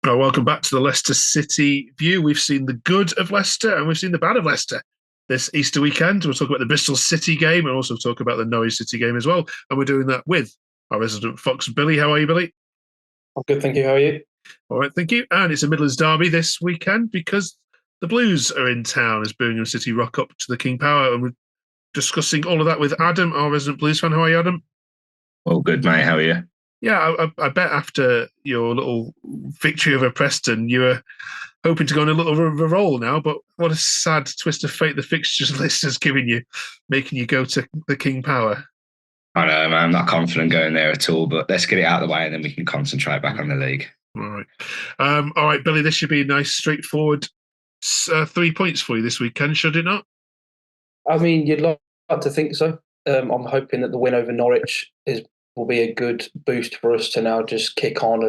Well, welcome back to the Leicester City view. We've seen the good of Leicester and we've seen the bad of Leicester this Easter weekend. We'll talk about the Bristol City game and also talk about the Norwich City game as well. And we're doing that with our resident Fox, Billy. How are you, Billy? I'm good, thank you. How are you? All right, thank you. And it's a Midlands derby this weekend because the Blues are in town as Birmingham City rock up to the King Power. And we're discussing all of that with Adam, our resident Blues fan. How are you, Adam? All good, mate. How are you? Yeah, I bet after your little victory over Preston, you were hoping to go on a little bit of a roll now, but what a sad twist of fate the fixtures list has given you, making you go to the King Power. I know, man. I'm not confident going there at all, but let's get it out of the way and then we can concentrate back on the league. All right, Billy, this should be a nice, straightforward 3 points for you this weekend, should it not? I mean, you'd like to think so. I'm hoping that the win over Norwich will be a good boost for us to now just kick on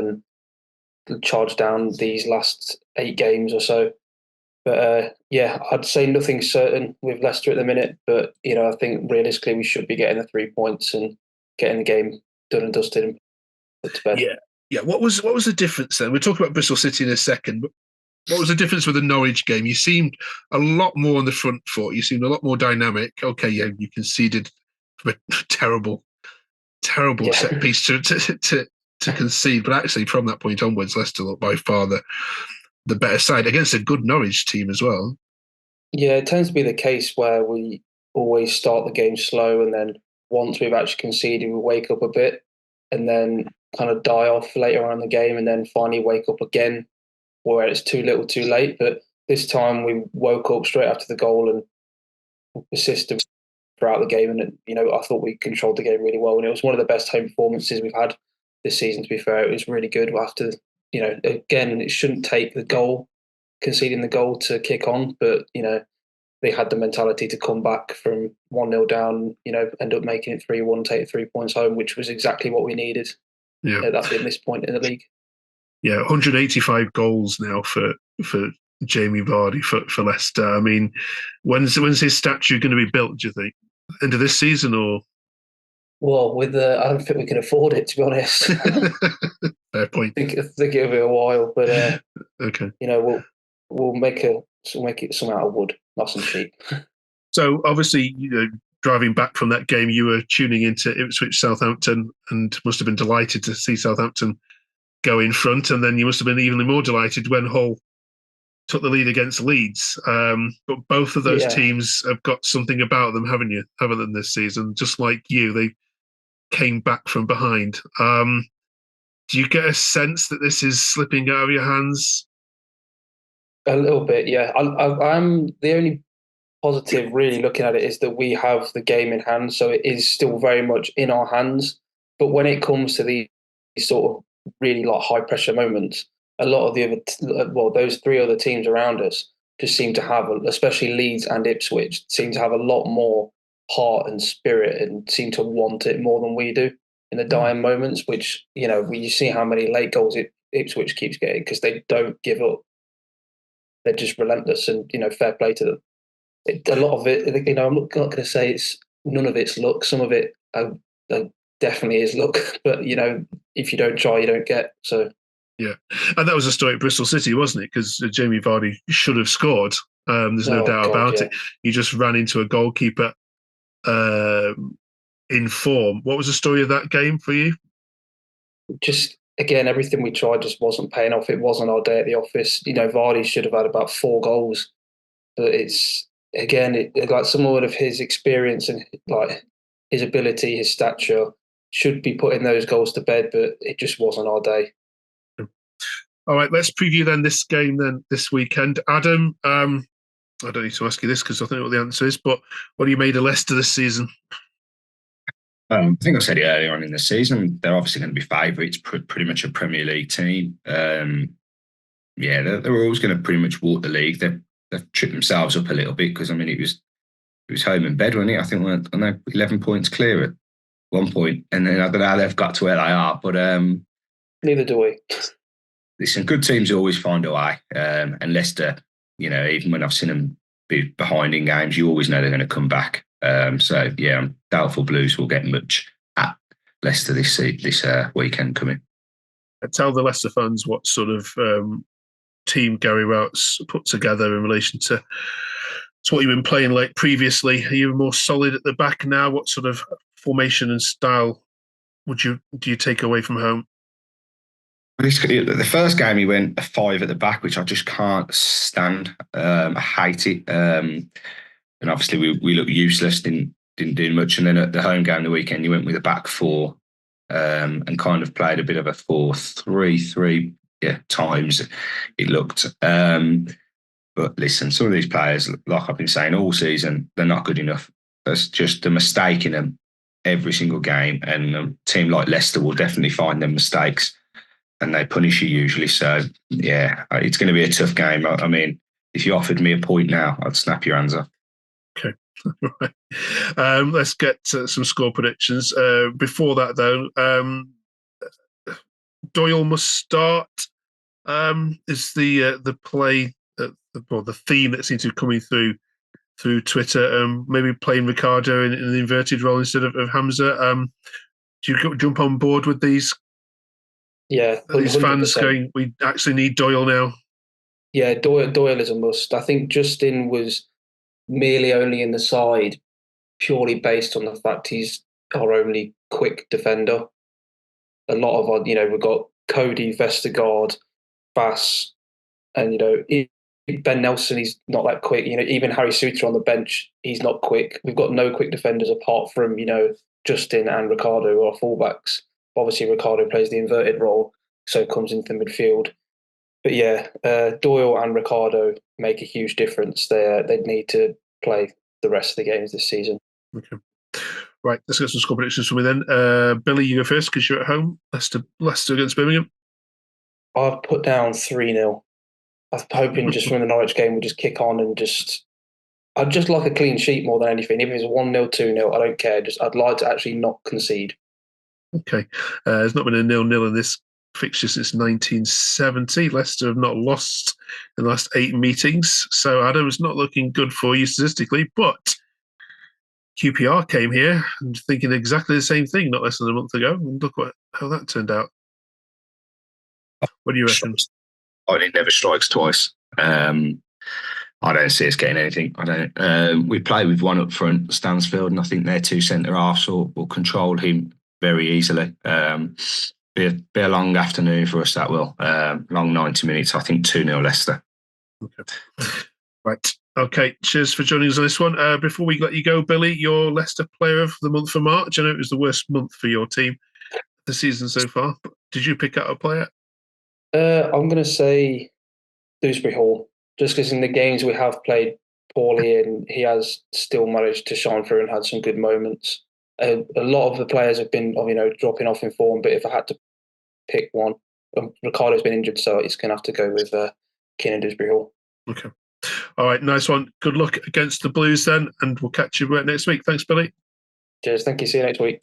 and charge down these last 8 games or so. But yeah, I'd say nothing's certain with Leicester at the minute. But I think realistically we should be getting the 3 points and getting the game done and dusted and put to bed. Yeah. What was the difference then? We'll talk about Bristol City in a second, but what was the difference with the Norwich game? You seemed a lot more on the front foot. You seemed a lot more dynamic. Okay, yeah, you conceded a terrible set piece to concede, but actually from that point onwards, Leicester looked by far the better side against a good Norwich team as well. Yeah, it tends to be the case where we always start the game slow, and then once we've actually conceded, we wake up a bit, and then kind of die off later on in the game, and then finally wake up again where it's too little too late. But this time we woke up straight after the goal and persisted throughout the game. And, I thought we controlled the game really well. And it was one of the best home performances we've had this season, to be fair. It was really good after, again, it shouldn't take conceding the goal to kick on. But, they had the mentality to come back from 1-0 down, end up making it 3-1, take 3 points home, which was exactly what we needed at this point in the league. Yeah, 185 goals now for Jamie Vardy for Leicester. I mean, when's his statue going to be built, do you think? End of this season or? Well, I don't think we can afford it, to be honest. Fair point. I think it'll be a while, but okay. We'll make it some out of wood, nice and cheap. So obviously, driving back from that game, you were tuning into Ipswich Southampton and must have been delighted to see Southampton go in front, and then you must have been even more delighted when Hull took the lead against Leeds. But both of those teams have got something about them, haven't they, this season? Just like you, they came back from behind. Do you get a sense that this is slipping out of your hands? A little bit, yeah. I'm the only positive really looking at it is that we have the game in hand, so it is still very much in our hands. But when it comes to these sort of really like high pressure moments, a lot of the other, those 3 other teams around us just seem to have, especially Leeds and Ipswich, seem to have a lot more heart and spirit and seem to want it more than we do in the dying moments. Which you see how many late goals Ipswich keeps getting because they don't give up. They're just relentless, and fair play to them. A lot of it, I'm not going to say none of it's luck. Some of it definitely is luck, but if you don't try, you don't get. So yeah, and that was a story at Bristol City, wasn't it? Because Jamie Vardy should have scored. There's no doubt about it. You just ran into a goalkeeper in form. What was the story of that game for you? Just again, everything we tried just wasn't paying off. It wasn't our day at the office. Vardy should have had about 4 goals, but it's again like someone of his experience and like his ability, his stature should be putting those goals to bed, but it just wasn't our day. All right, let's preview then this game then this weekend. Adam, I don't need to ask you this because I think what the answer is, but what do you made of Leicester this season? I think I said it earlier on in the season. They're obviously going to be favourites, pretty much a Premier League team. They're always going to pretty much walk the league. They've tripped themselves up a little bit because it was home and bed, wasn't it? I think we're 11 points clear at one point, and then I don't know how they've got to where they are, but neither do we. Listen, good teams always find a way, and Leicester, even when I've seen them be behind in games, you always know they're going to come back. So yeah, I'm doubtful Blues will get much at Leicester this weekend coming. tell the Leicester fans what sort of team Gary Rout's put together in relation to what you've been playing like previously. Are you more solid at the back now? What sort of formation and style do you take away from home? The first game he went a 5 at the back, which I just can't stand. I hate it. And obviously we looked useless, didn't do much. And then at the home game the weekend, he went with a back 4 and kind of played a bit of a 4-3-3. Yeah, times it looked. But listen, some of these players, like I've been saying all season, they're not good enough. There's just a mistake in them every single game. And a team like Leicester will definitely find them mistakes and they punish you usually. So, yeah, it's going to be a tough game. I mean, if you offered me a point now, I'd snap your hands off. Okay. Right. Let's get some score predictions. Before that, though, Doyle must start. Is the play, the theme that seems to be coming through Twitter? Maybe playing Ricardo in an inverted role instead of Hamza. Do you jump on board with these? Yeah, 100%. These fans going, we actually need Doyle now. Yeah, Doyle is a must. I think Justin was merely only in the side purely based on the fact he's our only quick defender. A lot of our, we've got Cody, Vestergaard, Bass, and Ben Nelson. He's not that quick. Even Harry Suter on the bench, he's not quick. We've got no quick defenders apart from Justin and Ricardo, who are fullbacks. Obviously, Ricardo plays the inverted role, so comes into the midfield. But yeah, Doyle and Ricardo make a huge difference. They'd need to play the rest of the games this season. Okay. Right, let's get some score predictions from me then. Billy, you go first because you're at home. Leicester against Birmingham. I've put down 3-0. I'm hoping just from the Norwich game, we'll just kick on and I'd just like a clean sheet more than anything. If it's 1-0, 2-0, I don't care. I'd like to actually not concede. Okay. There's not been a 0-0 in this fixture since 1970. Leicester have not lost in the last 8 meetings. So Adam's not looking good for you statistically, but QPR came here and thinking exactly the same thing not less than a month ago. And look how that turned out. What do you reckon? It never strikes twice. I don't see us getting anything. I don't. We play with one up front, Stansfield, and I think their 2 centre halves will control him very easily. Be a long afternoon for us, that will. Long 90 minutes. I think 2-0 Leicester. Okay. Right. Okay. Cheers for joining us on this one. Before we let you go, Billy, your Leicester player of the month for March. I know it was the worst month for your team the season so far. But did you pick out a player? I'm going to say Dewsbury Hall, just because in the games we have played poorly and he has still managed to shine through and had some good moments. A lot of the players have been, dropping off in form, but if I had to pick one, Ricardo's been injured, so it's going to have to go with Keenan Dewsbury Hall. Okay. All right, nice one. Good luck against the Blues then, and we'll catch you next week. Thanks, Billy. Cheers. Thank you. See you next week.